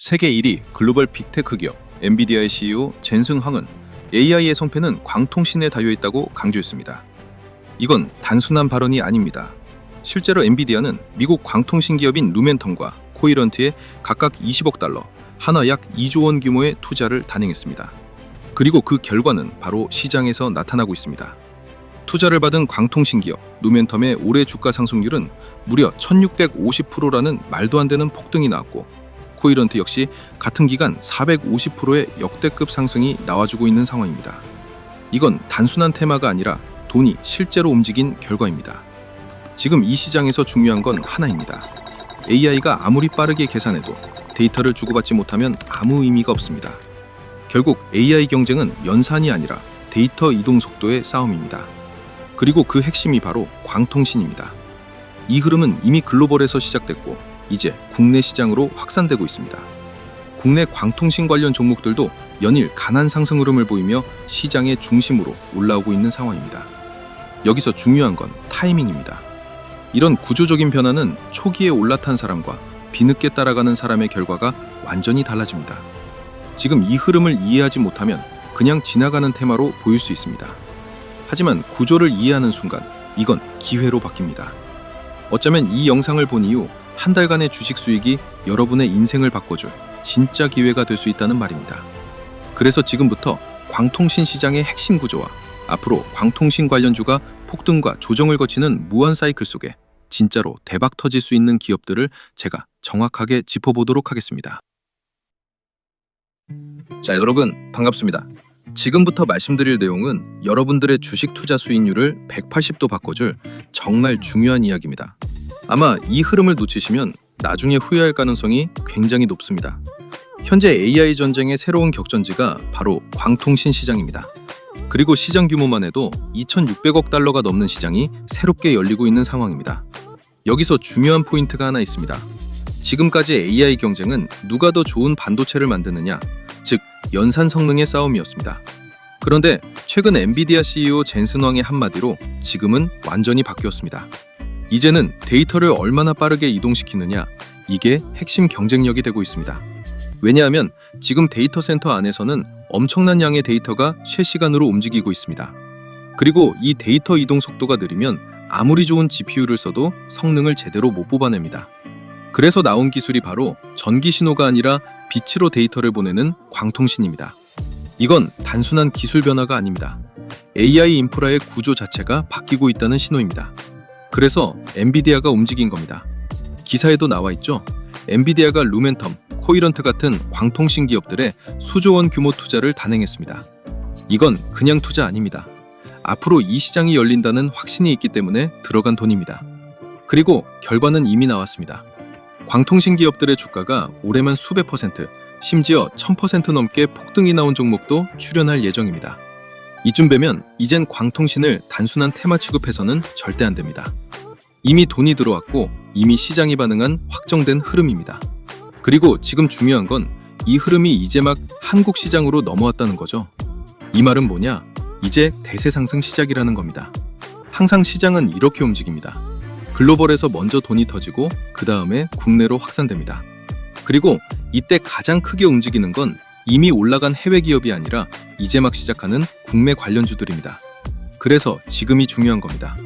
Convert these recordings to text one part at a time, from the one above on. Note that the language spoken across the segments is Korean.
세계 1위 글로벌 빅테크 기업 엔비디아의 CEO 젠슨 황은 AI의 성패는 광통신에 달려있다고 강조했습니다. 이건 단순한 발언이 아닙니다. 실제로 엔비디아는 미국 광통신 기업인 루멘텀과 코이런트에 각각 20억 달러, 하나 약 2조 원 규모의 투자를 단행했습니다. 그리고 그 결과는 바로 시장에서 나타나고 있습니다. 투자를 받은 광통신 기업 루멘텀의 올해 주가 상승률은 무려 1650%라는 말도 안 되는 폭등이 나왔고, 코이런트 역시 같은 기간 450%의 역대급 상승이 나와주고 있는 상황입니다. 이건 단순한 테마가 아니라 돈이 실제로 움직인 결과입니다. 지금 이 시장에서 중요한 건 하나입니다. AI가 아무리 빠르게 계산해도 데이터를 주고받지 못하면 아무 의미가 없습니다. 결국 AI 경쟁은 연산이 아니라 데이터 이동 속도의 싸움입니다. 그리고 그 핵심이 바로 광통신입니다. 이 흐름은 이미 글로벌에서 시작됐고 이제 국내 시장으로 확산되고 있습니다. 국내 광통신 관련 종목들도 연일 강한 상승 흐름을 보이며 시장의 중심으로 올라오고 있는 상황입니다. 여기서 중요한 건 타이밍입니다. 이런 구조적인 변화는 초기에 올라탄 사람과 뒤늦게 따라가는 사람의 결과가 완전히 달라집니다. 지금 이 흐름을 이해하지 못하면 그냥 지나가는 테마로 보일 수 있습니다. 하지만 구조를 이해하는 순간 이건 기회로 바뀝니다. 어쩌면 이 영상을 본 이후 한 달간의 주식 수익이 여러분의 인생을 바꿔줄 진짜 기회가 될 수 있다는 말입니다. 그래서 지금부터 광통신 시장의 핵심 구조와 앞으로 광통신 관련주가 폭등과 조정을 거치는 무한 사이클 속에 진짜로 대박 터질 수 있는 기업들을 제가 정확하게 짚어보도록 하겠습니다. 자, 여러분 반갑습니다. 지금부터 말씀드릴 내용은 여러분들의 주식 투자 수익률을 180도 바꿔줄 정말 중요한 이야기입니다. 아마 이 흐름을 놓치시면 나중에 후회할 가능성이 굉장히 높습니다. 현재 AI 전쟁의 새로운 격전지가 바로 광통신 시장입니다. 그리고 시장 규모만 해도 2,600억 달러가 넘는 시장이 새롭게 열리고 있는 상황입니다. 여기서 중요한 포인트가 하나 있습니다. 지금까지 AI 경쟁은 누가 더 좋은 반도체를 만드느냐, 즉 연산 성능의 싸움이었습니다. 그런데 최근 엔비디아 CEO 젠슨 황의 한마디로 지금은 완전히 바뀌었습니다. 이제는 데이터를 얼마나 빠르게 이동시키느냐, 이게 핵심 경쟁력이 되고 있습니다. 왜냐하면 지금 데이터 센터 안에서는 엄청난 양의 데이터가 실시간으로 움직이고 있습니다. 그리고 이 데이터 이동 속도가 느리면 아무리 좋은 GPU를 써도 성능을 제대로 못 뽑아냅니다. 그래서 나온 기술이 바로 전기 신호가 아니라 빛으로 데이터를 보내는 광통신입니다. 이건 단순한 기술 변화가 아닙니다. AI 인프라의 구조 자체가 바뀌고 있다는 신호입니다. 그래서 엔비디아가 움직인 겁니다. 기사에도 나와 있죠. 엔비디아가 루멘텀, 코이런트 같은 광통신 기업들의 수조 원 규모 투자를 단행했습니다. 이건 그냥 투자 아닙니다. 앞으로 이 시장이 열린다는 확신이 있기 때문에 들어간 돈입니다. 그리고 결과는 이미 나왔습니다. 광통신 기업들의 주가가 올해만 수백 퍼센트, 심지어 1000% 넘게 폭등이 나온 종목도 출연할 예정입니다. 이쯤 되면 이젠 광통신을 단순한 테마 취급해서는 절대 안 됩니다. 이미 돈이 들어왔고 이미 시장이 반응한 확정된 흐름입니다. 그리고 지금 중요한 건 이 흐름이 이제 막 한국 시장으로 넘어왔다는 거죠. 이 말은 뭐냐? 이제 대세 상승 시작이라는 겁니다. 항상 시장은 이렇게 움직입니다. 글로벌에서 먼저 돈이 터지고 그 다음에 국내로 확산됩니다. 그리고 이때 가장 크게 움직이는 건 이미 올라간 해외 기업이 아니라 이제 막 시작하는 국내 관련주들입니다. 그래서 지금이 중요한 겁니다.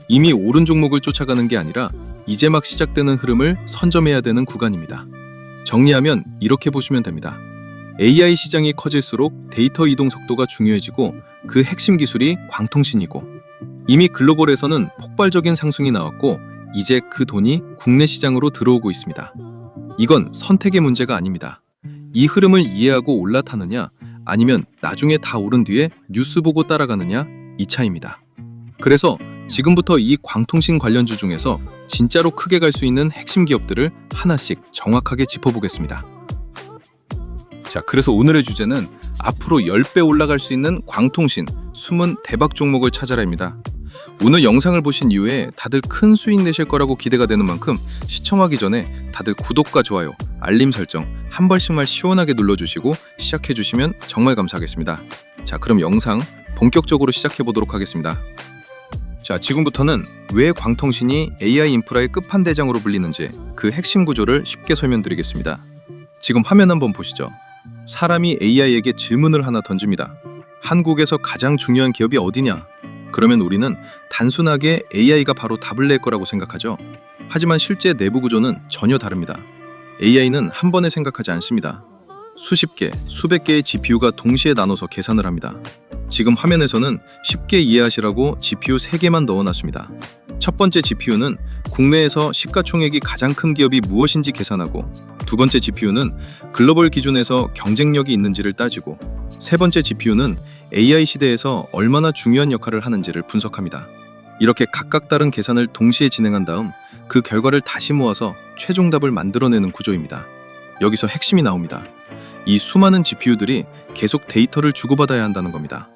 이미 오른 종목을 쫓아가는 게 아니라 이제 막 시작되는 흐름을 선점해야 되는 구간입니다. 정리하면 이렇게 보시면 됩니다. AI 시장이 커질수록 데이터 이동 속도가 중요해지고 그 핵심 기술이 광통신이고, 이미 글로벌에서는 폭발적인 상승이 나왔고 이제 그 돈이 국내 시장으로 들어오고 있습니다. 이건 선택의 문제가 아닙니다. 이 흐름을 이해하고 올라타느냐, 아니면 나중에 다 오른 뒤에 뉴스 보고 따라가느냐, 이 차이입니다. 그래서 지금부터 이 광통신 관련주 중에서 진짜로 크게 갈 수 있는 핵심 기업들을 하나씩 정확하게 짚어보겠습니다. 자, 그래서 오늘의 주제는 앞으로 10배 올라갈 수 있는 광통신 숨은 대박 종목을 찾아라입니다. 오늘 영상을 보신 이후에 다들 큰 수익 내실 거라고 기대가 되는 만큼 시청하기 전에 다들 구독과 좋아요, 알림 설정 한 번씩만 시원하게 눌러주시고 시작해주시면 정말 감사하겠습니다. 자, 그럼 영상 본격적으로 시작해보도록 하겠습니다. 자, 지금부터는 왜 광통신이 AI 인프라의 끝판대장으로 불리는지 그 핵심 구조를 쉽게 설명드리겠습니다. 지금 화면 한번 보시죠. 사람이 AI에게 질문을 하나 던집니다. 한국에서 가장 중요한 기업이 어디냐? 그러면 우리는 단순하게 AI가 바로 답을 낼 거라고 생각하죠. 하지만 실제 내부 구조는 전혀 다릅니다. AI는 한 번에 생각하지 않습니다. 수십 개, 수백 개의 GPU가 동시에 나눠서 계산을 합니다. 지금 화면에서는 쉽게 이해하시라고 GPU 3개만 넣어놨습니다. 첫 번째 GPU는 국내에서 시가총액이 가장 큰 기업이 무엇인지 계산하고, 두 번째 GPU는 글로벌 기준에서 경쟁력이 있는지를 따지고, 세 번째 GPU는 AI 시대에서 얼마나 중요한 역할을 하는지를 분석합니다. 이렇게 각각 다른 계산을 동시에 진행한 다음 그 결과를 다시 모아서 최종 답을 만들어내는 구조입니다. 여기서 핵심이 나옵니다. 이 수많은 GPU들이 계속 데이터를 주고받아야 한다는 겁니다.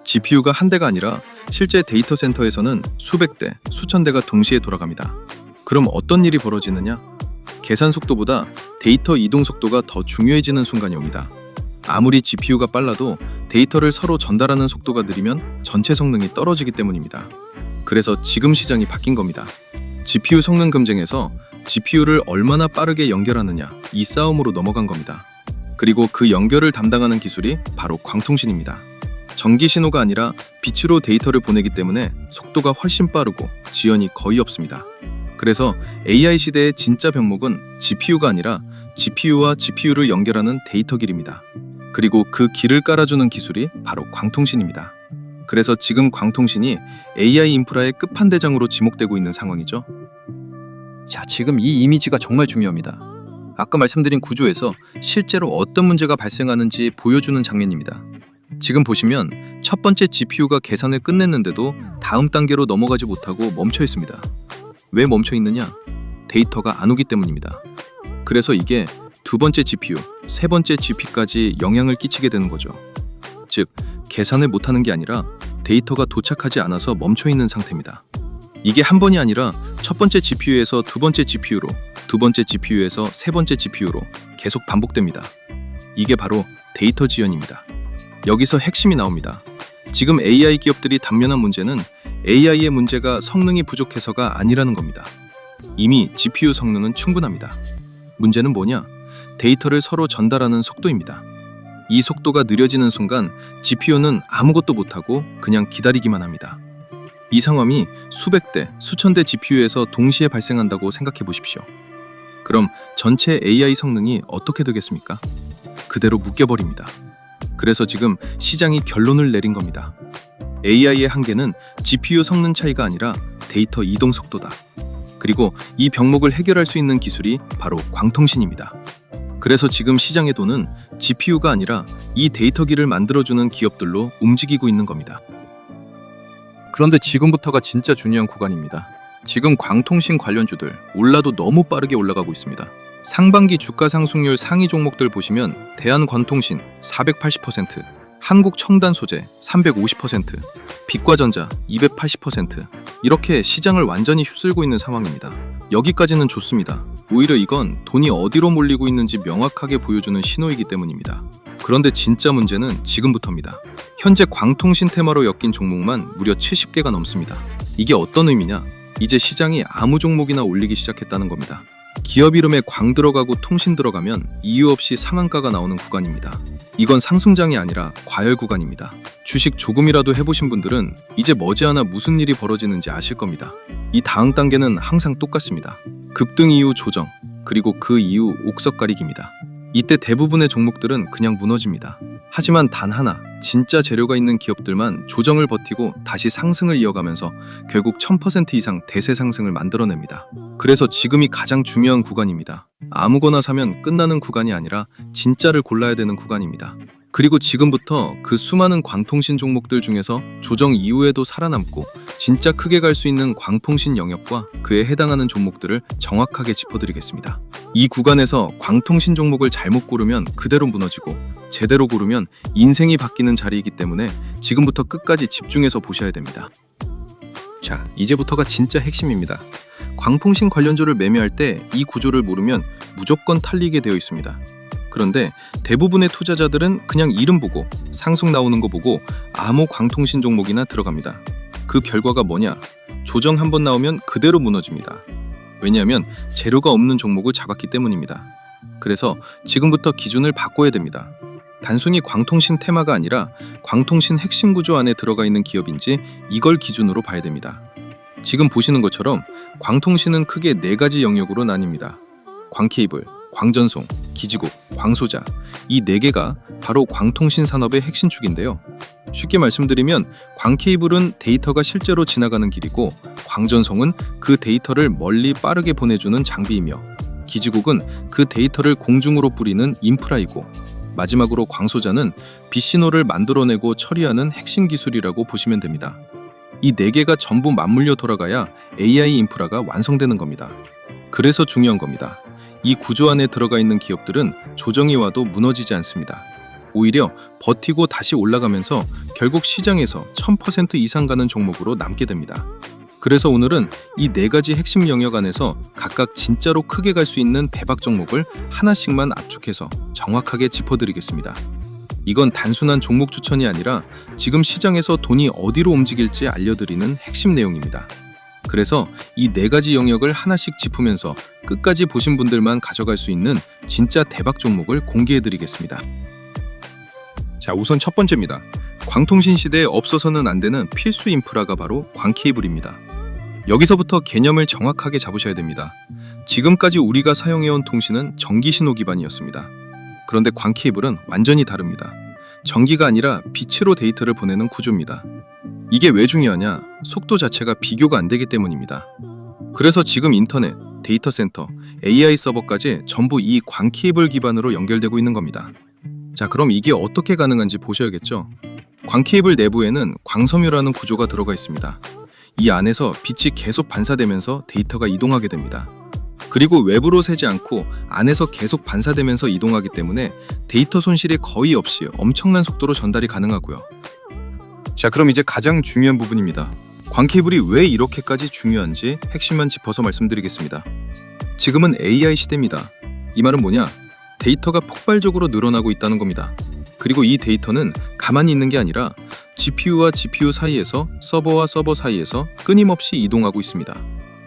GPU가 한 대가 아니라 실제 데이터 센터에서는 수백 대, 수천 대가 동시에 돌아갑니다. 그럼 어떤 일이 벌어지느냐? 계산 속도보다 데이터 이동 속도가 더 중요해지는 순간이 옵니다. 아무리 GPU가 빨라도 데이터를 서로 전달하는 속도가 느리면 전체 성능이 떨어지기 때문입니다. 그래서 지금 시장이 바뀐 겁니다. GPU 성능 경쟁에서 GPU를 얼마나 빠르게 연결하느냐, 이 싸움으로 넘어간 겁니다. 그리고 그 연결을 담당하는 기술이 바로 광통신입니다. 전기 신호가 아니라 빛으로 데이터를 보내기 때문에 속도가 훨씬 빠르고 지연이 거의 없습니다. 그래서 AI 시대의 진짜 병목은 GPU가 아니라 GPU와 GPU를 연결하는 데이터 길입니다. 그리고 그 길을 깔아주는 기술이 바로 광통신입니다. 그래서 지금 광통신이 AI 인프라의 끝판대장으로 지목되고 있는 상황이죠. 자, 지금 이 이미지가 정말 중요합니다. 아까 말씀드린 구조에서 실제로 어떤 문제가 발생하는지 보여주는 장면입니다. 지금 보시면 첫 번째 GPU가 계산을 끝냈는데도 다음 단계로 넘어가지 못하고 멈춰 있습니다. 왜 멈춰 있느냐? 데이터가 안 오기 때문입니다. 그래서 이게 두 번째 GPU, 세 번째 GPU까지 영향을 끼치게 되는 거죠. 즉, 계산을 못하는 게 아니라 데이터가 도착하지 않아서 멈춰 있는 상태입니다. 이게 한 번이 아니라 첫 번째 GPU에서 두 번째 GPU로, 두 번째 GPU에서 세 번째 GPU로 계속 반복됩니다. 이게 바로 데이터 지연입니다. 여기서 핵심이 나옵니다. 지금 AI 기업들이 단면한 문제는 AI의 문제가 성능이 부족해서가 아니라는 겁니다. 이미 GPU 성능은 충분합니다. 문제는 뭐냐? 데이터를 서로 전달하는 속도입니다. 이 속도가 느려지는 순간 GPU는 아무것도 못하고 그냥 기다리기만 합니다. 이 상황이 수백 대, 수천 대 GPU에서 동시에 발생한다고 생각해 보십시오. 그럼 전체 AI 성능이 어떻게 되겠습니까? 그대로 묶여버립니다. 그래서 지금 시장이 결론을 내린 겁니다. AI의 한계는 GPU 성능 차이가 아니라 데이터 이동 속도다. 그리고 이 병목을 해결할 수 있는 기술이 바로 광통신입니다. 그래서 지금 시장의 돈은 GPU가 아니라 이 데이터기를 만들어주는 기업들로 움직이고 있는 겁니다. 그런데 지금부터가 진짜 중요한 구간입니다. 지금 광통신 관련주들 올라도 너무 빠르게 올라가고 있습니다. 상반기 주가 상승률 상위 종목들 보시면 대한관통신 480%, 한국첨단소재 350%, 빛과전자 280%, 이렇게 시장을 완전히 휩쓸고 있는 상황입니다. 여기까지는 좋습니다. 오히려 이건 돈이 어디로 몰리고 있는지 명확하게 보여주는 신호이기 때문입니다. 그런데 진짜 문제는 지금부터입니다. 현재 광통신 테마로 엮인 종목만 무려 70개가 넘습니다. 이게 어떤 의미냐? 이제 시장이 아무 종목이나 올리기 시작했다는 겁니다. 기업 이름에 광 들어가고 통신 들어가면 이유 없이 상한가가 나오는 구간입니다. 이건 상승장이 아니라 과열 구간입니다. 주식 조금이라도 해보신 분들은 이제 머지않아 무슨 일이 벌어지는지 아실 겁니다. 이 다음 단계는 항상 똑같습니다. 급등 이후 조정, 그리고 그 이후 옥석 가리기입니다. 이때 대부분의 종목들은 그냥 무너집니다. 하지만 단 하나, 진짜 재료가 있는 기업들만 조정을 버티고 다시 상승을 이어가면서 결국 1000% 이상 대세 상승을 만들어냅니다. 그래서 지금이 가장 중요한 구간입니다. 아무거나 사면 끝나는 구간이 아니라 진짜를 골라야 되는 구간입니다. 그리고 지금부터 그 수많은 광통신 종목들 중에서 조정 이후에도 살아남고 진짜 크게 갈 수 있는 광통신 영역과 그에 해당하는 종목들을 정확하게 짚어드리겠습니다. 이 구간에서 광통신 종목을 잘못 고르면 그대로 무너지고 제대로 고르면 인생이 바뀌는 자리이기 때문에 지금부터 끝까지 집중해서 보셔야 됩니다. 자, 이제부터가 진짜 핵심입니다. 광통신 관련주를 매매할 때 이 구조를 모르면 무조건 탈리게 되어 있습니다. 그런데 대부분의 투자자들은 그냥 이름 보고 상승 나오는 거 보고 아무 광통신 종목이나 들어갑니다. 그 결과가 뭐냐? 조정 한번 나오면 그대로 무너집니다. 왜냐하면 재료가 없는 종목을 잡았기 때문입니다. 그래서 지금부터 기준을 바꿔야 됩니다. 단순히 광통신 테마가 아니라 광통신 핵심 구조 안에 들어가 있는 기업인지 이걸 기준으로 봐야 됩니다. 지금 보시는 것처럼 광통신은 크게 4가지 영역으로 나뉩니다. 광케이블, 광전송, 기지국, 광소자, 이 4개가 바로 광통신 산업의 핵심 축인데요. 쉽게 말씀드리면 광케이블은 데이터가 실제로 지나가는 길이고, 광전송은 그 데이터를 멀리 빠르게 보내주는 장비이며, 기지국은 그 데이터를 공중으로 뿌리는 인프라이고, 마지막으로 광소자는 빛신호를 만들어내고 처리하는 핵심 기술이라고 보시면 됩니다. 이 4개가 전부 맞물려 돌아가야 AI 인프라가 완성되는 겁니다. 그래서 중요한 겁니다. 이 구조 안에 들어가 있는 기업들은 조정이 와도 무너지지 않습니다. 오히려 버티고 다시 올라가면서 결국 시장에서 1000% 이상 가는 종목으로 남게 됩니다. 그래서 오늘은 이 4가지 핵심 영역 안에서 각각 진짜로 크게 갈 수 있는 대박 종목을 하나씩만 압축해서 정확하게 짚어드리겠습니다. 이건 단순한 종목 추천이 아니라 지금 시장에서 돈이 어디로 움직일지 알려드리는 핵심 내용입니다. 그래서 이 4가지 영역을 하나씩 짚으면서 끝까지 보신 분들만 가져갈 수 있는 진짜 대박 종목을 공개해드리겠습니다. 자, 우선 첫 번째입니다. 광통신 시대에 없어서는 안 되는 필수 인프라가 바로 광케이블입니다. 여기서부터 개념을 정확하게 잡으셔야 됩니다. 지금까지 우리가 사용해온 통신은 전기 신호 기반이었습니다. 그런데 광케이블은 완전히 다릅니다. 전기가 아니라 빛으로 데이터를 보내는 구조입니다. 이게 왜 중요하냐? 속도 자체가 비교가 안 되기 때문입니다. 그래서 지금 인터넷, 데이터 센터, AI 서버까지 전부 이 광케이블 기반으로 연결되고 있는 겁니다. 자, 그럼 이게 어떻게 가능한지 보셔야겠죠? 광케이블 내부에는 광섬유라는 구조가 들어가 있습니다. 이 안에서 빛이 계속 반사되면서 데이터가 이동하게 됩니다. 그리고 외부로 새지 않고 안에서 계속 반사되면서 이동하기 때문에 데이터 손실이 거의 없이 엄청난 속도로 전달이 가능하고요. 자, 그럼 이제 가장 중요한 부분입니다. 광케이블이 왜 이렇게까지 중요한지 핵심만 짚어서 말씀드리겠습니다. 지금은 AI 시대입니다. 이 말은 뭐냐? 데이터가 폭발적으로 늘어나고 있다는 겁니다. 그리고 이 데이터는 가만히 있는 게 아니라 GPU와 GPU 사이에서 서버와 서버 사이에서 끊임없이 이동하고 있습니다.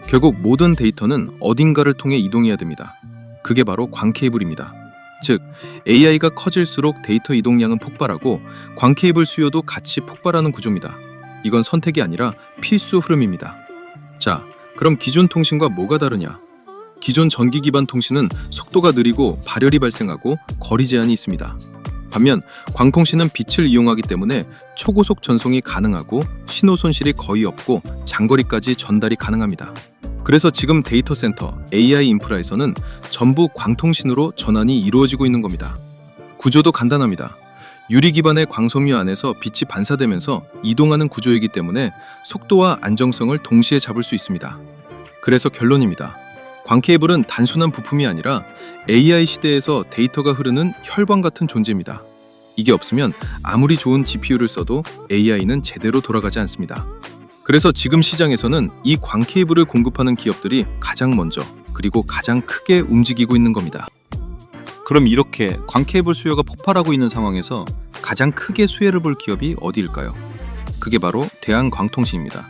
결국 모든 데이터는 어딘가를 통해 이동해야 됩니다. 그게 바로 광케이블입니다. 즉, AI가 커질수록 데이터 이동량은 폭발하고 광케이블 수요도 같이 폭발하는 구조입니다. 이건 선택이 아니라 필수 흐름입니다. 자, 그럼 기존 통신과 뭐가 다르냐? 기존 전기 기반 통신은 속도가 느리고 발열이 발생하고 거리 제한이 있습니다. 반면 광통신은 빛을 이용하기 때문에 초고속 전송이 가능하고 신호 손실이 거의 없고 장거리까지 전달이 가능합니다. 그래서 지금 데이터 센터, AI 인프라에서는 전부 광통신으로 전환이 이루어지고 있는 겁니다. 구조도 간단합니다. 유리 기반의 광섬유 안에서 빛이 반사되면서 이동하는 구조이기 때문에 속도와 안정성을 동시에 잡을 수 있습니다. 그래서 결론입니다. 광케이블은 단순한 부품이 아니라 AI 시대에서 데이터가 흐르는 혈관 같은 존재입니다. 이게 없으면 아무리 좋은 GPU를 써도 AI는 제대로 돌아가지 않습니다. 그래서 지금 시장에서는 이 광케이블을 공급하는 기업들이 가장 먼저 그리고 가장 크게 움직이고 있는 겁니다. 그럼 이렇게 광케이블 수요가 폭발하고 있는 상황에서 가장 크게 수혜를 볼 기업이 어디일까요? 그게 바로 대한광통신입니다.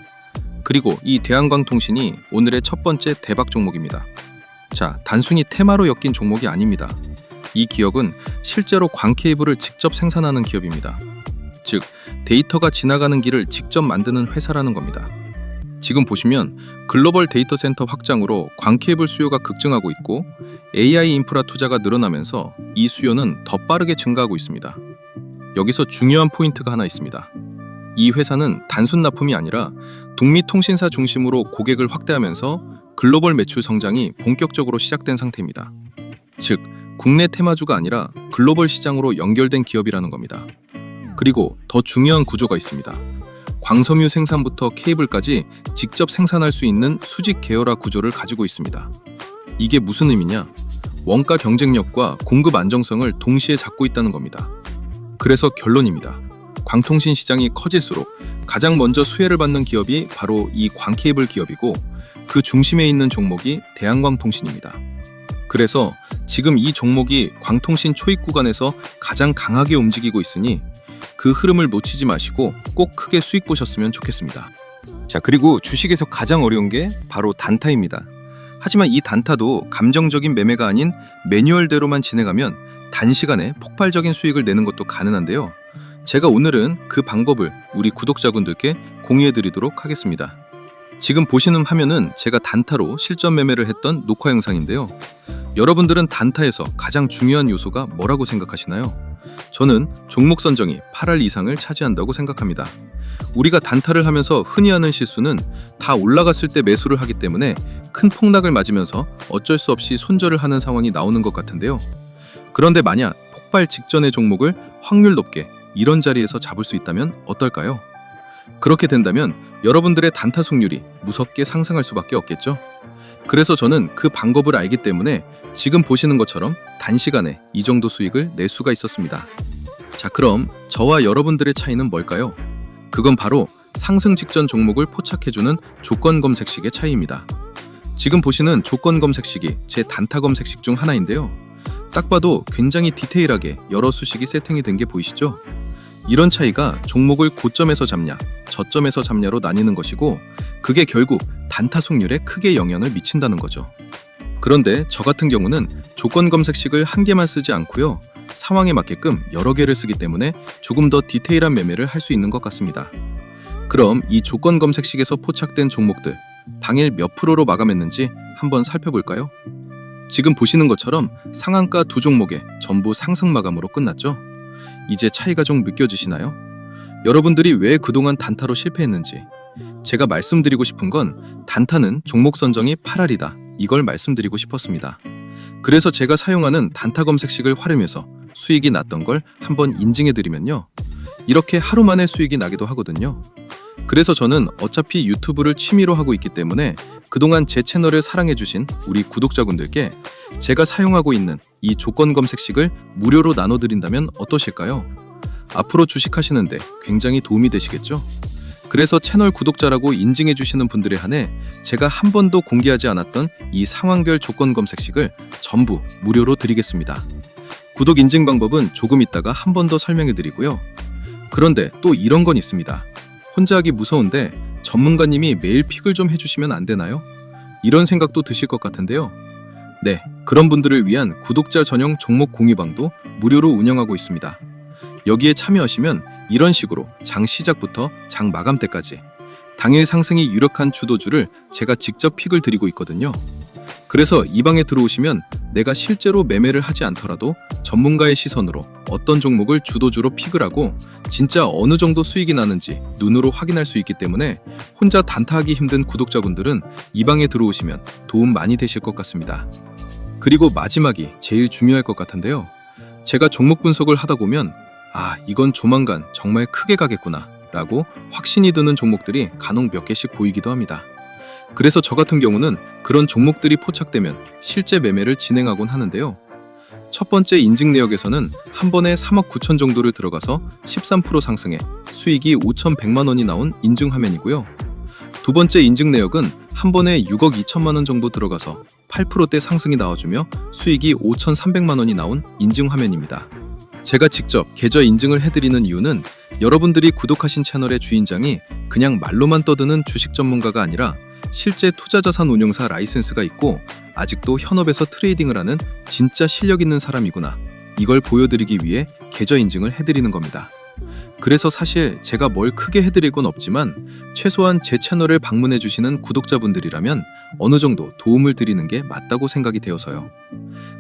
그리고 이 대한광통신이 오늘의 첫 번째 대박 종목입니다. 자, 단순히 테마로 엮인 종목이 아닙니다. 이 기업은 실제로 광케이블을 직접 생산하는 기업입니다. 즉, 데이터가 지나가는 길을 직접 만드는 회사라는 겁니다. 지금 보시면 글로벌 데이터 센터 확장으로 광케이블 수요가 급증하고 있고 AI 인프라 투자가 늘어나면서 이 수요는 더 빠르게 증가하고 있습니다. 여기서 중요한 포인트가 하나 있습니다. 이 회사는 단순 납품이 아니라 북미 통신사 중심으로 고객을 확대하면서 글로벌 매출 성장이 본격적으로 시작된 상태입니다. 즉, 국내 테마주가 아니라 글로벌 시장으로 연결된 기업이라는 겁니다. 그리고 더 중요한 구조가 있습니다. 광섬유 생산부터 케이블까지 직접 생산할 수 있는 수직 계열화 구조를 가지고 있습니다. 이게 무슨 의미냐? 원가 경쟁력과 공급 안정성을 동시에 잡고 있다는 겁니다. 그래서 결론입니다. 광통신 시장이 커질수록 가장 먼저 수혜를 받는 기업이 바로 이 광케이블 기업이고 그 중심에 있는 종목이 대한광통신입니다. 그래서 지금 이 종목이 광통신 초입 구간에서 가장 강하게 움직이고 있으니 그 흐름을 놓치지 마시고 꼭 크게 수익 보셨으면 좋겠습니다. 자, 그리고 주식에서 가장 어려운 게 바로 단타입니다. 하지만 이 단타도 감정적인 매매가 아닌 매뉴얼대로만 진행하면 단시간에 폭발적인 수익을 내는 것도 가능한데요. 제가 오늘은 그 방법을 우리 구독자분들께 공유해드리도록 하겠습니다. 지금 보시는 화면은 제가 단타로 실전 매매를 했던 녹화 영상인데요. 여러분들은 단타에서 가장 중요한 요소가 뭐라고 생각하시나요? 저는 종목 선정이 8할 이상을 차지한다고 생각합니다. 우리가 단타를 하면서 흔히 하는 실수는 다 올라갔을 때 매수를 하기 때문에 큰 폭락을 맞으면서 어쩔 수 없이 손절을 하는 상황이 나오는 것 같은데요. 그런데 만약 폭발 직전의 종목을 확률 높게 이런 자리에서 잡을 수 있다면 어떨까요? 그렇게 된다면 여러분들의 단타 승률이 무섭게 상승할 수밖에 없겠죠. 그래서 저는 그 방법을 알기 때문에 지금 보시는 것처럼 단시간에 이 정도 수익을 낼 수가 있었습니다. 자, 그럼 저와 여러분들의 차이는 뭘까요? 그건 바로 상승 직전 종목을 포착해주는 조건 검색식의 차이입니다. 지금 보시는 조건 검색식이 제 단타 검색식 중 하나인데요. 딱 봐도 굉장히 디테일하게 여러 수식이 세팅이 된 게 보이시죠? 이런 차이가 종목을 고점에서 잡냐, 저점에서 잡냐로 나뉘는 것이고, 그게 결국 단타 승률에 크게 영향을 미친다는 거죠. 그런데 저 같은 경우는 조건 검색식을 한 개만 쓰지 않고요. 상황에 맞게끔 여러 개를 쓰기 때문에 조금 더 디테일한 매매를 할 수 있는 것 같습니다. 그럼 이 조건 검색식에서 포착된 종목들, 당일 몇 프로로 마감했는지 한번 살펴볼까요? 지금 보시는 것처럼 상한가 두 종목에 전부 상승 마감으로 끝났죠? 이제 차이가 좀 느껴지시나요? 여러분들이 왜 그동안 단타로 실패했는지, 제가 말씀드리고 싶은 건 단타는 종목 선정이 8할이다, 이걸 말씀드리고 싶었습니다. 그래서 제가 사용하는 단타 검색식을 활용해서 수익이 났던 걸 한번 인증해드리면요, 이렇게 하루 만에 수익이 나기도 하거든요. 그래서 저는 어차피 유튜브를 취미로 하고 있기 때문에 그동안 제 채널을 사랑해주신 우리 구독자분들께 제가 사용하고 있는 이 조건 검색식을 무료로 나눠드린다면 어떠실까요? 앞으로 주식하시는데 굉장히 도움이 되시겠죠? 그래서 채널 구독자라고 인증해주시는 분들에 한해 제가 한 번도 공개하지 않았던 이 상황별 조건 검색식을 전부 무료로 드리겠습니다. 구독 인증 방법은 조금 있다가 한 번 더 설명해드리고요. 그런데 또 이런 건 있습니다. 혼자 하기 무서운데 전문가님이 매일 픽을 좀 해주시면 안 되나요? 이런 생각도 드실 것 같은데요. 네, 그런 분들을 위한 구독자 전용 종목 공유방도 무료로 운영하고 있습니다. 여기에 참여하시면 이런 식으로 장 시작부터 장 마감 때까지 당일 상승이 유력한 주도주를 제가 직접 픽을 드리고 있거든요. 그래서 이 방에 들어오시면 내가 실제로 매매를 하지 않더라도 전문가의 시선으로 어떤 종목을 주도주로 픽을 하고 진짜 어느 정도 수익이 나는지 눈으로 확인할 수 있기 때문에 혼자 단타하기 힘든 구독자분들은 이 방에 들어오시면 도움 많이 되실 것 같습니다. 그리고 마지막이 제일 중요할 것 같은데요. 제가 종목 분석을 하다 보면 이건 조만간 정말 크게 가겠구나 라고 확신이 드는 종목들이 간혹 몇 개씩 보이기도 합니다. 그래서 저 같은 경우는 그런 종목들이 포착되면 실제 매매를 진행하곤 하는데요. 첫 번째 인증 내역에서는 한 번에 3억 9천 정도를 들어가서 13% 상승해 수익이 5,100만 원이 나온 인증 화면이고요. 두 번째 인증 내역은 한 번에 6억 2천만 원 정도 들어가서 8%대 상승이 나와주며 수익이 5,300만 원이 나온 인증 화면입니다. 제가 직접 계좌 인증을 해드리는 이유는 여러분들이 구독하신 채널의 주인장이 그냥 말로만 떠드는 주식 전문가가 아니라 실제 투자자산 운용사 라이센스가 있고 아직도 현업에서 트레이딩을 하는 진짜 실력 있는 사람이구나, 이걸 보여드리기 위해 계좌 인증을 해드리는 겁니다. 그래서 사실 제가 뭘 크게 해드릴 건 없지만 최소한 제 채널을 방문해주시는 구독자분들이라면 어느 정도 도움을 드리는 게 맞다고 생각이 되어서요.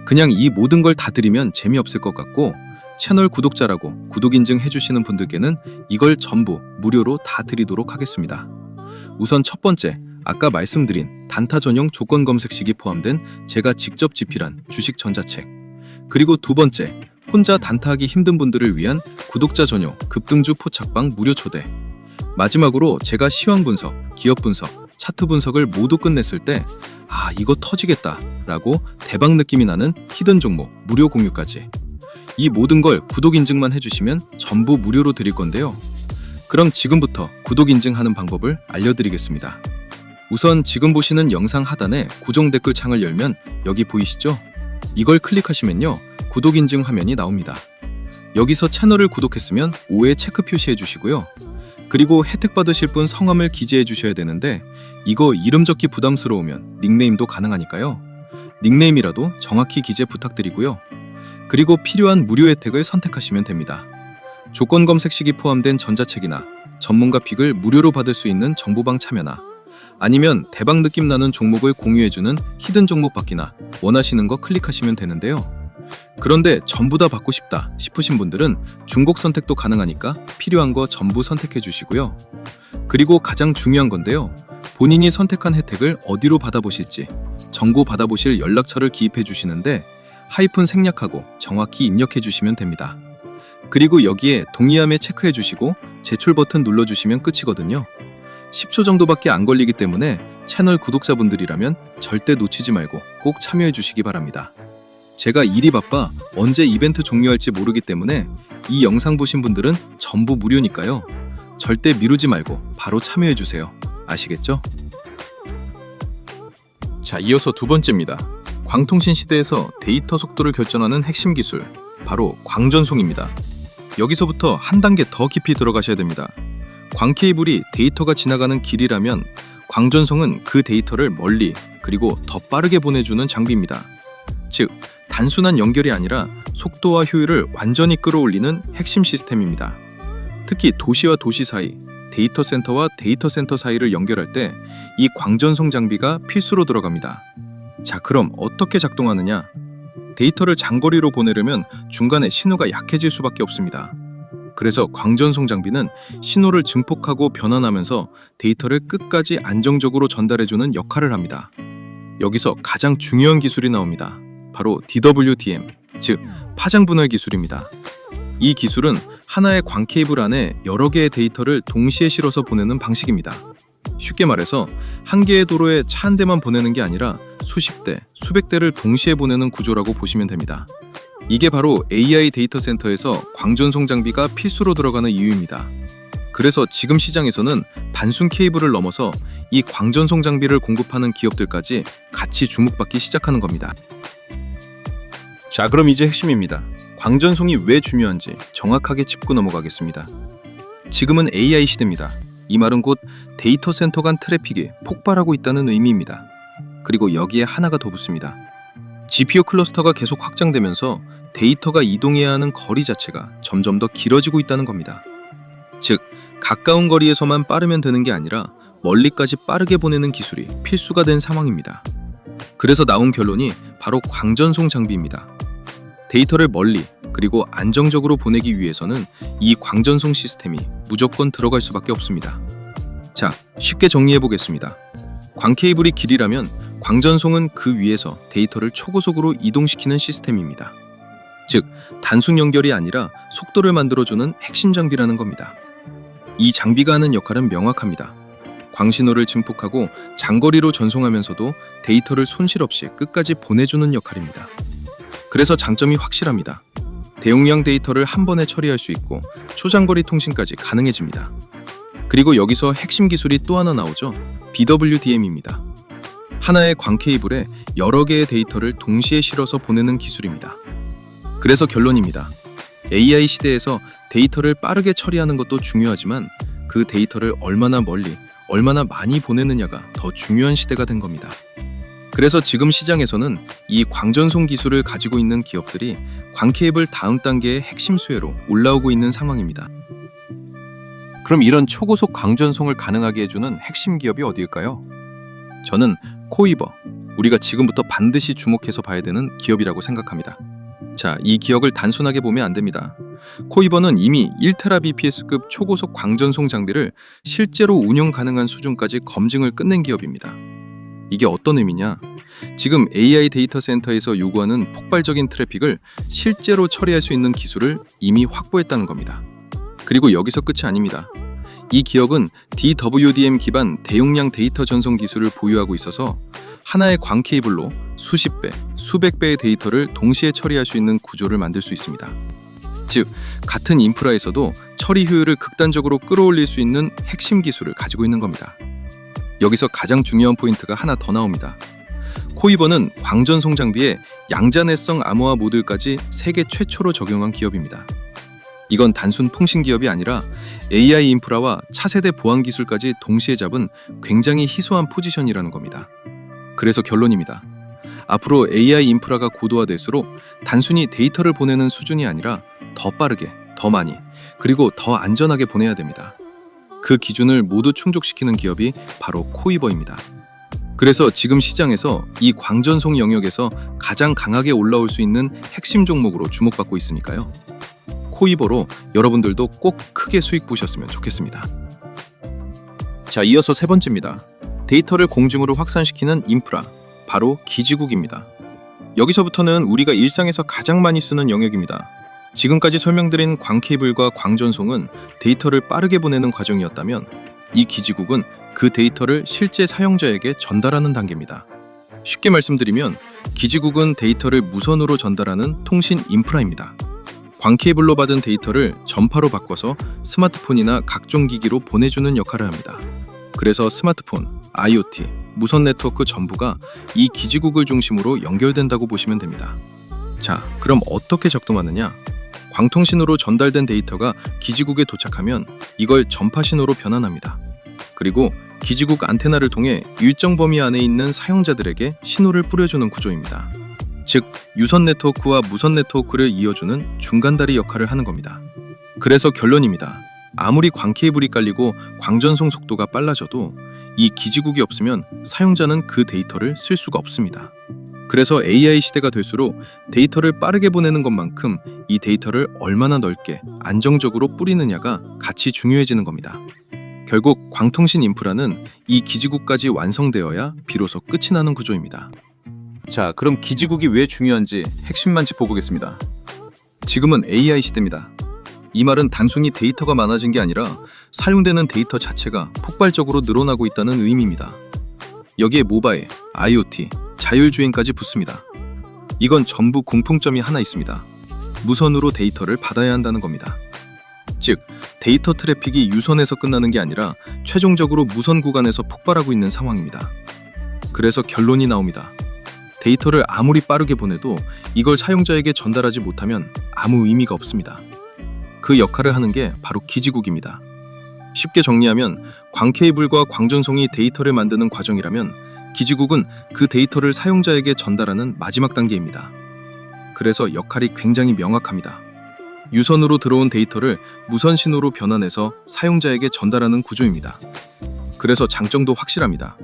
그냥 이 모든 걸 다 드리면 재미없을 것 같고, 채널 구독자라고 구독 인증 해주시는 분들께는 이걸 전부 무료로 다 드리도록 하겠습니다. 우선 첫 번째, 아까 말씀드린 단타 전용 조건 검색식이 포함된 제가 직접 집필한 주식 전자책, 그리고 두 번째, 혼자 단타하기 힘든 분들을 위한 구독자 전용 급등주 포착방 무료 초대, 마지막으로 제가 시황 분석, 기업 분석, 차트 분석을 모두 끝냈을 때 이거 터지겠다 라고 대박 느낌이 나는 히든 종목 무료 공유까지, 이 모든 걸 구독 인증만 해주시면 전부 무료로 드릴 건데요. 그럼 지금부터 구독 인증하는 방법을 알려드리겠습니다. 우선 지금 보시는 영상 하단에 고정 댓글 창을 열면 여기 보이시죠? 이걸 클릭하시면요, 구독 인증 화면이 나옵니다. 여기서 채널을 구독했으면 5에 체크 표시해 주시고요. 그리고 혜택 받으실 분 성함을 기재해 주셔야 되는데 이거 이름 적기 부담스러우면 닉네임도 가능하니까요. 닉네임이라도 정확히 기재 부탁드리고요. 그리고 필요한 무료 혜택을 선택하시면 됩니다. 조건 검색식이 포함된 전자책이나 전문가 픽을 무료로 받을 수 있는 정보방 참여나 아니면 대박 느낌 나는 종목을 공유해주는 히든 종목 받기나 원하시는 거 클릭하시면 되는데요. 그런데 전부 다 받고 싶다 싶으신 분들은 중복 선택도 가능하니까 필요한 거 전부 선택해 주시고요. 그리고 가장 중요한 건데요. 본인이 선택한 혜택을 어디로 받아보실지 정보 받아보실 연락처를 기입해 주시는데 하이픈 생략하고 정확히 입력해 주시면 됩니다. 그리고 여기에 동의함에 체크해 주시고 제출 버튼 눌러주시면 끝이거든요. 10초 정도밖에 안 걸리기 때문에 채널 구독자분들이라면 절대 놓치지 말고 꼭 참여해 주시기 바랍니다. 제가 일이 바빠 언제 이벤트 종료할지 모르기 때문에 이 영상 보신 분들은 전부 무료니까요. 절대 미루지 말고 바로 참여해 주세요. 아시겠죠? 자, 이어서 두 번째입니다. 광통신 시대에서 데이터 속도를 결정하는 핵심 기술, 바로 광전송입니다. 여기서부터 한 단계 더 깊이 들어가셔야 됩니다. 광케이블이 데이터가 지나가는 길이라면 광전송은 그 데이터를 멀리 그리고 더 빠르게 보내주는 장비입니다. 즉, 단순한 연결이 아니라 속도와 효율을 완전히 끌어올리는 핵심 시스템입니다. 특히 도시와 도시 사이, 데이터 센터와 데이터 센터 사이를 연결할 때 이 광전송 장비가 필수로 들어갑니다. 자, 그럼 어떻게 작동하느냐? 데이터를 장거리로 보내려면 중간에 신호가 약해질 수밖에 없습니다. 그래서 광전송 장비는 신호를 증폭하고 변환하면서 데이터를 끝까지 안정적으로 전달해주는 역할을 합니다. 여기서 가장 중요한 기술이 나옵니다. 바로 DWDM, 즉 파장 분할 기술입니다. 이 기술은 하나의 광 케이블 안에 여러 개의 데이터를 동시에 실어서 보내는 방식입니다. 쉽게 말해서 한 개의 도로에 차 한 대만 보내는 게 아니라 수십 대, 수백 대를 동시에 보내는 구조라고 보시면 됩니다. 이게 바로 AI 데이터 센터에서 광전송 장비가 필수로 들어가는 이유입니다. 그래서 지금 시장에서는 단순 케이블을 넘어서 이 광전송 장비를 공급하는 기업들까지 같이 주목받기 시작하는 겁니다. 자, 그럼 이제 핵심입니다. 광전송이 왜 중요한지 정확하게 짚고 넘어가겠습니다. 지금은 AI 시대입니다. 이 말은 곧 데이터 센터 간 트래픽이 폭발하고 있다는 의미입니다. 그리고 여기에 하나가 더 붙습니다. GPU 클러스터가 계속 확장되면서 데이터가 이동해야 하는 거리 자체가 점점 더 길어지고 있다는 겁니다. 즉, 가까운 거리에서만 빠르면 되는 게 아니라 멀리까지 빠르게 보내는 기술이 필수가 된 상황입니다. 그래서 나온 결론이 바로 광전송 장비입니다. 데이터를 멀리 그리고 안정적으로 보내기 위해서는 이 광전송 시스템이 무조건 들어갈 수밖에 없습니다. 자, 쉽게 정리해 보겠습니다. 광 케이블이 길이라면 광전송은 그 위에서 데이터를 초고속으로 이동시키는 시스템입니다. 즉, 단순 연결이 아니라 속도를 만들어주는 핵심 장비라는 겁니다. 이 장비가 하는 역할은 명확합니다. 광신호를 증폭하고 장거리로 전송하면서도 데이터를 손실 없이 끝까지 보내주는 역할입니다. 그래서 장점이 확실합니다. 대용량 데이터를 한 번에 처리할 수 있고 초장거리 통신까지 가능해집니다. 그리고 여기서 핵심 기술이 또 하나 나오죠. BWDM입니다. 하나의 광 케이블에 여러 개의 데이터를 동시에 실어서 보내는 기술입니다. 그래서 결론입니다. AI 시대에서 데이터를 빠르게 처리하는 것도 중요하지만 그 데이터를 얼마나 멀리, 얼마나 많이 보내느냐가 더 중요한 시대가 된 겁니다. 그래서 지금 시장에서는 이 광전송 기술을 가지고 있는 기업들이 광 케이블 다음 단계의 핵심 수혜로 올라오고 있는 상황입니다. 그럼 이런 초고속 광전송을 가능하게 해주는 핵심 기업이 어디일까요? 저는 코이버, 우리가 지금부터 반드시 주목해서 봐야 되는 기업이라고 생각합니다. 자, 이 기억을 단순하게 보면 안 됩니다. 코이버는 이미 1TBps급 초고속 광전송 장비를 실제로 운영 가능한 수준까지 검증을 끝낸 기업입니다. 이게 어떤 의미냐? 지금 AI 데이터 센터에서 요구하는 폭발적인 트래픽을 실제로 처리할 수 있는 기술을 이미 확보했다는 겁니다. 그리고 여기서 끝이 아닙니다. 이 기업은 DWDM 기반 대용량 데이터 전송 기술을 보유하고 있어서 하나의 광 케이블로 수십 배, 수백 배의 데이터를 동시에 처리할 수 있는 구조를 만들 수 있습니다. 즉, 같은 인프라에서도 처리 효율을 극단적으로 끌어올릴 수 있는 핵심 기술을 가지고 있는 겁니다. 여기서 가장 중요한 포인트가 하나 더 나옵니다. 코이버는 광전송 장비에 양자내성 암호화 모듈까지 세계 최초로 적용한 기업입니다. 이건 단순 통신 기업이 아니라 AI 인프라와 차세대 보안 기술까지 동시에 잡은 굉장히 희소한 포지션이라는 겁니다. 그래서 결론입니다. 앞으로 AI 인프라가 고도화될수록 단순히 데이터를 보내는 수준이 아니라 더 빠르게, 더 많이, 그리고 더 안전하게 보내야 됩니다. 그 기준을 모두 충족시키는 기업이 바로 코이버입니다. 그래서 지금 시장에서 이 광전송 영역에서 가장 강하게 올라올 수 있는 핵심 종목으로 주목받고 있으니까요. 코이버로 여러분들도 꼭 크게 수익 보셨으면 좋겠습니다. 자, 이어서 세 번째입니다. 데이터를 공중으로 확산시키는 인프라, 바로 기지국입니다. 여기서부터는 우리가 일상에서 가장 많이 쓰는 영역입니다. 지금까지 설명드린 광케이블과 광전송은 데이터를 빠르게 보내는 과정이었다면 이 기지국은 그 데이터를 실제 사용자에게 전달하는 단계입니다. 쉽게 말씀드리면 기지국은 데이터를 무선으로 전달하는 통신 인프라입니다. 광케이블로 받은 데이터를 전파로 바꿔서 스마트폰이나 각종 기기로 보내주는 역할을 합니다. 그래서 스마트폰, IoT, 무선 네트워크 전부가 이 기지국을 중심으로 연결된다고 보시면 됩니다. 자, 그럼 어떻게 작동하느냐? 광통신으로 전달된 데이터가 기지국에 도착하면 이걸 전파신호로 변환합니다. 그리고 기지국 안테나를 통해 일정 범위 안에 있는 사용자들에게 신호를 뿌려주는 구조입니다. 즉, 유선 네트워크와 무선 네트워크를 이어주는 중간다리 역할을 하는 겁니다. 그래서 결론입니다. 아무리 광케이블이 깔리고 광전송 속도가 빨라져도 이 기지국이 없으면 사용자는 그 데이터를 쓸 수가 없습니다. 그래서 AI 시대가 될수록 데이터를 빠르게 보내는 것만큼 이 데이터를 얼마나 넓게 안정적으로 뿌리느냐가 같이 중요해지는 겁니다. 결국 광통신 인프라는 이 기지국까지 완성되어야 비로소 끝이 나는 구조입니다. 자, 그럼 기지국이 왜 중요한지 핵심만 짚어보겠습니다. 지금은 AI 시대입니다. 이 말은 단순히 데이터가 많아진 게 아니라 사용되는 데이터 자체가 폭발적으로 늘어나고 있다는 의미입니다. 여기에 모바일, IoT, 자율주행까지 붙습니다. 이건 전부 공통점이 하나 있습니다. 무선으로 데이터를 받아야 한다는 겁니다. 즉, 데이터 트래픽이 유선에서 끝나는 게 아니라 최종적으로 무선 구간에서 폭발하고 있는 상황입니다. 그래서 결론이 나옵니다. 데이터를 아무리 빠르게 보내도 이걸 사용자에게 전달하지 못하면 아무 의미가 없습니다. 그 역할을 하는 게 바로 기지국입니다. 쉽게 정리하면 광케이블과 광전송이 데이터를 만드는 과정이라면 기지국은 그 데이터를 사용자에게 전달하는 마지막 단계입니다. 그래서 역할이 굉장히 명확합니다. 유선으로 들어온 데이터를 무선 신호로 변환해서 사용자에게 전달하는 구조입니다. 그래서 장점도 확실합니다.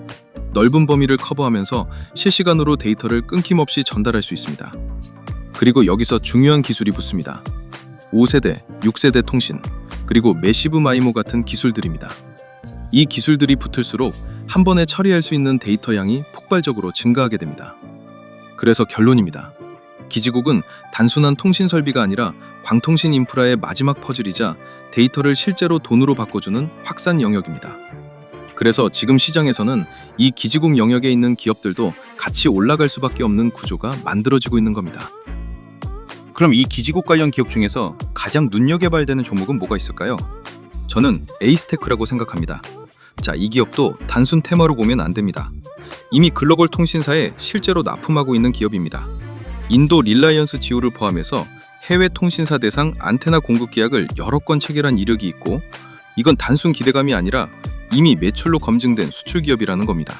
넓은 범위를 커버하면서 실시간으로 데이터를 끊김없이 전달할 수 있습니다. 그리고 여기서 중요한 기술이 붙습니다. 5세대, 6세대 통신, 그리고 매시브 마이모 같은 기술들입니다. 이 기술들이 붙을수록 한 번에 처리할 수 있는 데이터 양이 폭발적으로 증가하게 됩니다. 그래서 결론입니다. 기지국은 단순한 통신 설비가 아니라 광통신 인프라의 마지막 퍼즐이자 데이터를 실제로 돈으로 바꿔주는 확산 영역입니다. 그래서 지금 시장에서는 이 기지국 영역에 있는 기업들도 같이 올라갈 수밖에 없는 구조가 만들어지고 있는 겁니다. 그럼 이 기지국 관련 기업 중에서 가장 눈여겨봐야 되는 종목은 뭐가 있을까요? 저는 에이스테크라고 생각합니다. 자, 이 기업도 단순 테마로 보면 안 됩니다. 이미 글로벌 통신사에 실제로 납품하고 있는 기업입니다. 인도 릴라이언스 지오를 포함해서 해외 통신사 대상 안테나 공급 계약을 여러 건 체결한 이력이 있고, 이건 단순 기대감이 아니라 이미 매출로 검증된 수출 기업이라는 겁니다.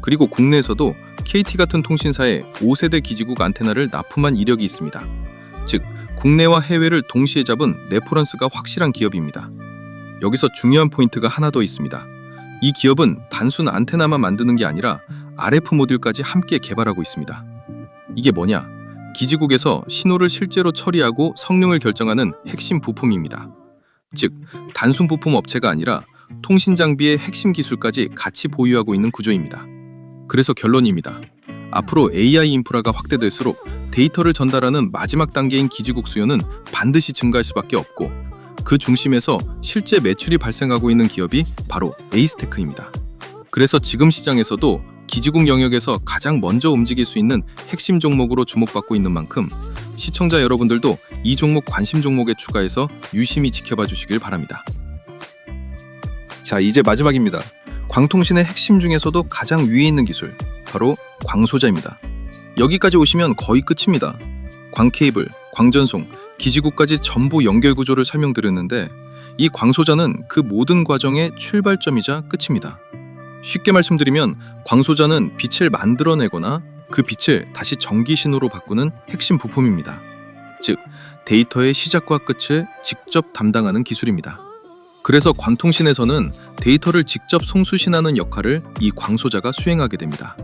그리고 국내에서도 KT 같은 통신사에 5세대 기지국 안테나를 납품한 이력이 있습니다. 즉, 국내와 해외를 동시에 잡은 레퍼런스가 확실한 기업입니다. 여기서 중요한 포인트가 하나 더 있습니다. 이 기업은 단순 안테나만 만드는 게 아니라 RF 모듈까지 함께 개발하고 있습니다. 이게 뭐냐? 기지국에서 신호를 실제로 처리하고 성능을 결정하는 핵심 부품입니다. 즉, 단순 부품 업체가 아니라 통신 장비의 핵심 기술까지 같이 보유하고 있는 구조입니다. 그래서 결론입니다. 앞으로 AI 인프라가 확대될수록 데이터를 전달하는 마지막 단계인 기지국 수요는 반드시 증가할 수밖에 없고, 그 중심에서 실제 매출이 발생하고 있는 기업이 바로 에이스테크입니다. 그래서 지금 시장에서도 기지국 영역에서 가장 먼저 움직일 수 있는 핵심 종목으로 주목받고 있는 만큼 시청자 여러분들도 이 종목 관심 종목에 추가해서 유심히 지켜봐 주시길 바랍니다. 자, 이제 마지막입니다. 광통신의 핵심 중에서도 가장 위에 있는 기술, 바로 광소자입니다. 여기까지 오시면 거의 끝입니다. 광케이블, 광전송, 기지국까지 전부 연결 구조를 설명드렸는데 이 광소자는 그 모든 과정의 출발점이자 끝입니다. 쉽게 말씀드리면 광소자는 빛을 만들어내거나 그 빛을 다시 전기 신호로 바꾸는 핵심 부품입니다. 즉, 데이터의 시작과 끝을 직접 담당하는 기술입니다. 그래서 관통신에서는 데이터를 직접 송수신하는 역할을 이 광소자가 수행하게 됩니다.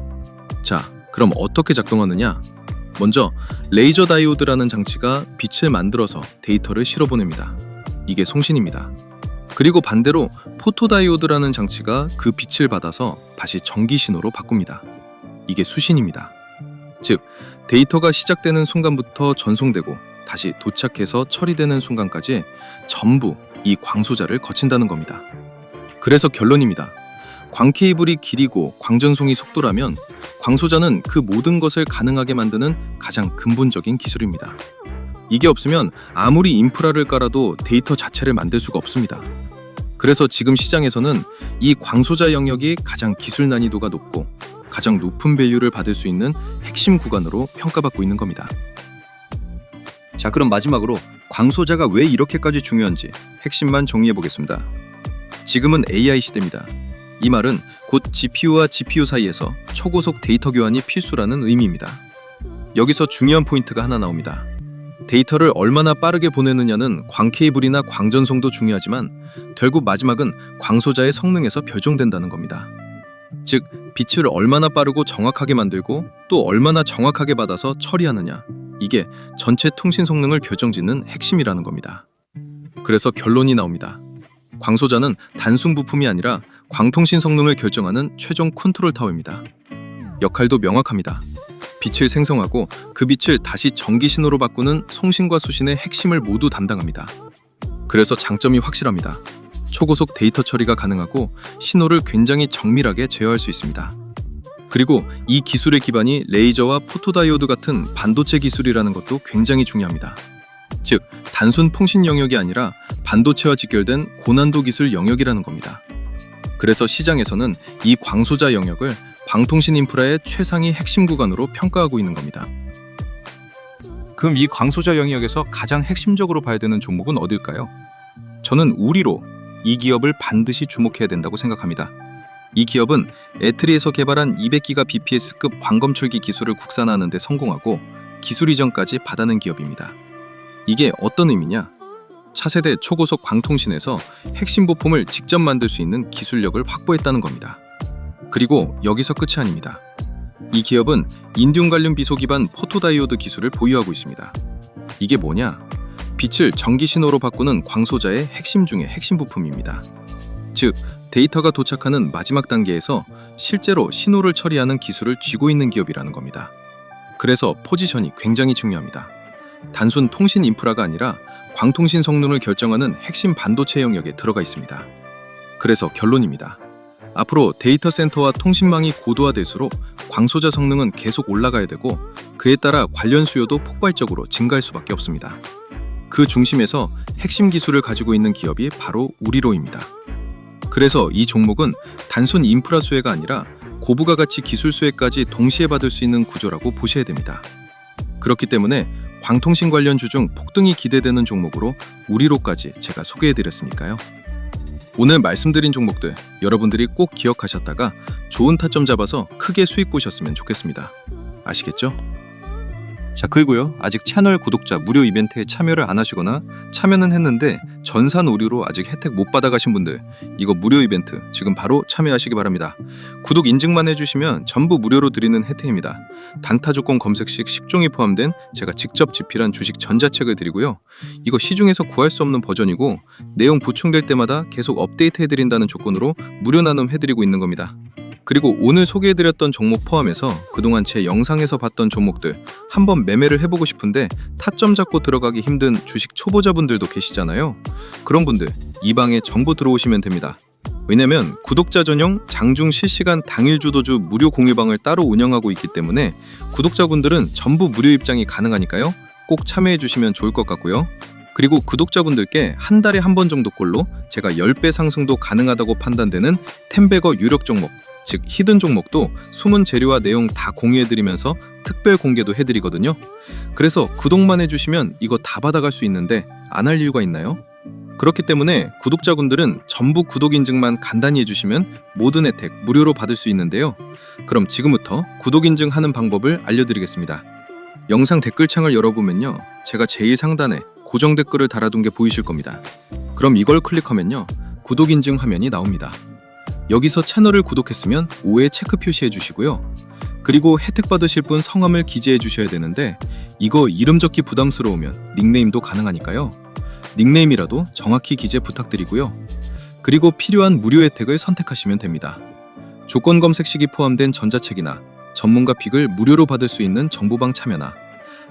자, 그럼 어떻게 작동하느냐? 먼저 레이저 다이오드라는 장치가 빛을 만들어서 데이터를 실어보냅니다. 이게 송신입니다. 그리고 반대로 포토다이오드라는 장치가 그 빛을 받아서 다시 전기 신호로 바꿉니다. 이게 수신입니다. 즉, 데이터가 시작되는 순간부터 전송되고 다시 도착해서 처리되는 순간까지 전부 이 광소자를 거친다는 겁니다. 그래서 결론입니다. 광케이블이 길이고 광전송이 속도라면 광소자는 그 모든 것을 가능하게 만드는 가장 근본적인 기술입니다. 이게 없으면 아무리 인프라를 깔아도 데이터 자체를 만들 수가 없습니다. 그래서 지금 시장에서는 이 광소자 영역이 가장 기술 난이도가 높고 가장 높은 밸류를 받을 수 있는 핵심 구간으로 평가받고 있는 겁니다. 자, 그럼 마지막으로 광소자가 왜 이렇게까지 중요한지 핵심만 정리해 보겠습니다. 지금은 AI 시대입니다. 이 말은 곧 GPU와 GPU 사이에서 초고속 데이터 교환이 필수라는 의미입니다. 여기서 중요한 포인트가 하나 나옵니다. 데이터를 얼마나 빠르게 보내느냐는 광케이블이나 광전송도 중요하지만 결국 마지막은 광소자의 성능에서 결정된다는 겁니다. 즉, 빛을 얼마나 빠르고 정확하게 만들고 또 얼마나 정확하게 받아서 처리하느냐, 이게 전체 통신 성능을 결정짓는 핵심이라는 겁니다. 그래서 결론이 나옵니다. 광소자는 단순 부품이 아니라 광통신 성능을 결정하는 최종 컨트롤 타워입니다. 역할도 명확합니다. 빛을 생성하고 그 빛을 다시 전기 신호로 바꾸는 송신과 수신의 핵심을 모두 담당합니다. 그래서 장점이 확실합니다. 초고속 데이터 처리가 가능하고 신호를 굉장히 정밀하게 제어할 수 있습니다. 그리고 이 기술의 기반이 레이저와 포토다이오드 같은 반도체 기술이라는 것도 굉장히 중요합니다. 즉, 단순 통신 영역이 아니라 반도체와 직결된 고난도 기술 영역이라는 겁니다. 그래서 시장에서는 이 광소자 영역을 광통신 인프라의 최상위 핵심 구간으로 평가하고 있는 겁니다. 그럼 이 광소자 영역에서 가장 핵심적으로 봐야 되는 종목은 어딜까요? 저는 우리로 이 기업을 반드시 주목해야 된다고 생각합니다. 이 기업은 애트리에서 개발한 200기가 bps급 광검출기 기술을 국산화하는 데 성공하고 기술 이전까지 받아낸 기업입니다. 이게 어떤 의미냐? 차세대 초고속 광통신에서 핵심 부품을 직접 만들 수 있는 기술력을 확보했다는 겁니다. 그리고 여기서 끝이 아닙니다. 이 기업은 인듐 갈륨 비소 기반 포토다이오드 기술을 보유하고 있습니다. 이게 뭐냐? 빛을 전기 신호로 바꾸는 광소자의 핵심 중의 핵심 부품입니다. 즉, 데이터가 도착하는 마지막 단계에서 실제로 신호를 처리하는 기술을 쥐고 있는 기업이라는 겁니다. 그래서 포지션이 굉장히 중요합니다. 단순 통신 인프라가 아니라 광통신 성능을 결정하는 핵심 반도체 영역에 들어가 있습니다. 그래서 결론입니다. 앞으로 데이터 센터와 통신망이 고도화될수록 광소자 성능은 계속 올라가야 되고 그에 따라 관련 수요도 폭발적으로 증가할 수밖에 없습니다. 그 중심에서 핵심 기술을 가지고 있는 기업이 바로 우리로입니다. 그래서 이 종목은 단순 인프라 수혜가 아니라 고부가 가치 기술 수혜까지 동시에 받을 수 있는 구조라고 보셔야 됩니다. 그렇기 때문에 광통신 관련 주중 폭등이 기대되는 종목으로 우리로까지 제가 소개해드렸으니까요. 오늘 말씀드린 종목들 여러분들이 꼭 기억하셨다가 좋은 타점 잡아서 크게 수익 보셨으면 좋겠습니다. 아시겠죠? 자, 그리고요, 아직 채널 구독자 무료 이벤트에 참여를 안 하시거나 참여는 했는데 전산 오류로 아직 혜택 못 받아가신 분들, 이거 무료 이벤트 지금 바로 참여하시기 바랍니다. 구독 인증만 해주시면 전부 무료로 드리는 혜택입니다. 단타 조건 검색 시 10종이 포함된 제가 직접 집필한 주식 전자책을 드리고요. 이거 시중에서 구할 수 없는 버전이고 내용 보충될 때마다 계속 업데이트 해드린다는 조건으로 무료 나눔 해드리고 있는 겁니다. 그리고 오늘 소개해드렸던 종목 포함해서 그동안 제 영상에서 봤던 종목들 한번 매매를 해보고 싶은데 타점 잡고 들어가기 힘든 주식 초보자분들도 계시잖아요. 그런 분들 이 방에 전부 들어오시면 됩니다. 왜냐면 구독자 전용 장중 실시간 당일 주도주 무료 공유방을 따로 운영하고 있기 때문에 구독자분들은 전부 무료 입장이 가능하니까요. 꼭 참여해 주시면 좋을 것 같고요. 그리고 구독자분들께 한 달에 한 번 정도꼴로 제가 10배 상승도 가능하다고 판단되는 템베거 유력 종목 즉 히든 종목도 숨은 재료와 내용 다 공유해드리면서 특별 공개도 해드리거든요. 그래서 구독만 해주시면 이거 다 받아갈 수 있는데 안 할 이유가 있나요? 그렇기 때문에 구독자분들은 전부 구독 인증만 간단히 해주시면 모든 혜택 무료로 받을 수 있는데요. 그럼 지금부터 구독 인증하는 방법을 알려드리겠습니다. 영상 댓글창을 열어보면요, 제가 제일 상단에 고정 댓글을 달아둔 게 보이실 겁니다. 그럼 이걸 클릭하면요, 구독 인증 화면이 나옵니다. 여기서 채널을 구독했으면 5에 체크 표시해 주시고요. 그리고 혜택 받으실 분 성함을 기재해 주셔야 되는데 이거 이름 적기 부담스러우면 닉네임도 가능하니까요. 닉네임이라도 정확히 기재 부탁드리고요. 그리고 필요한 무료 혜택을 선택하시면 됩니다. 조건 검색식이 포함된 전자책이나 전문가 픽을 무료로 받을 수 있는 정보방 참여나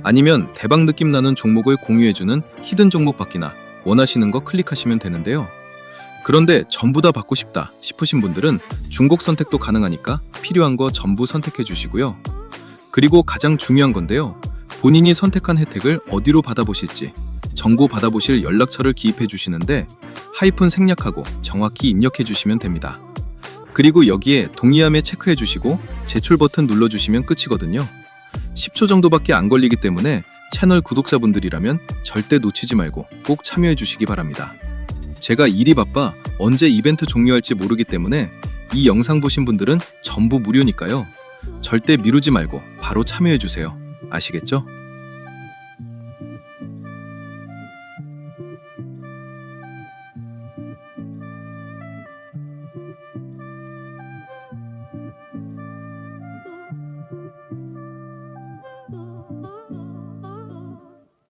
아니면 대박 느낌 나는 종목을 공유해주는 히든 종목 받기나 원하시는 거 클릭하시면 되는데요. 그런데 전부 다 받고 싶다 싶으신 분들은 중복 선택도 가능하니까 필요한 거 전부 선택해 주시고요. 그리고 가장 중요한 건데요. 본인이 선택한 혜택을 어디로 받아보실지 정보 받아보실 연락처를 기입해 주시는데 하이픈 생략하고 정확히 입력해 주시면 됩니다. 그리고 여기에 동의함에 체크해 주시고 제출 버튼 눌러 주시면 끝이거든요. 10초 정도밖에 안 걸리기 때문에 채널 구독자분들이라면 절대 놓치지 말고 꼭 참여해 주시기 바랍니다. 제가 일이 바빠 언제 이벤트 종료할지 모르기 때문에 이 영상 보신 분들은 전부 무료니까요. 절대 미루지 말고 바로 참여해 주세요. 아시겠죠?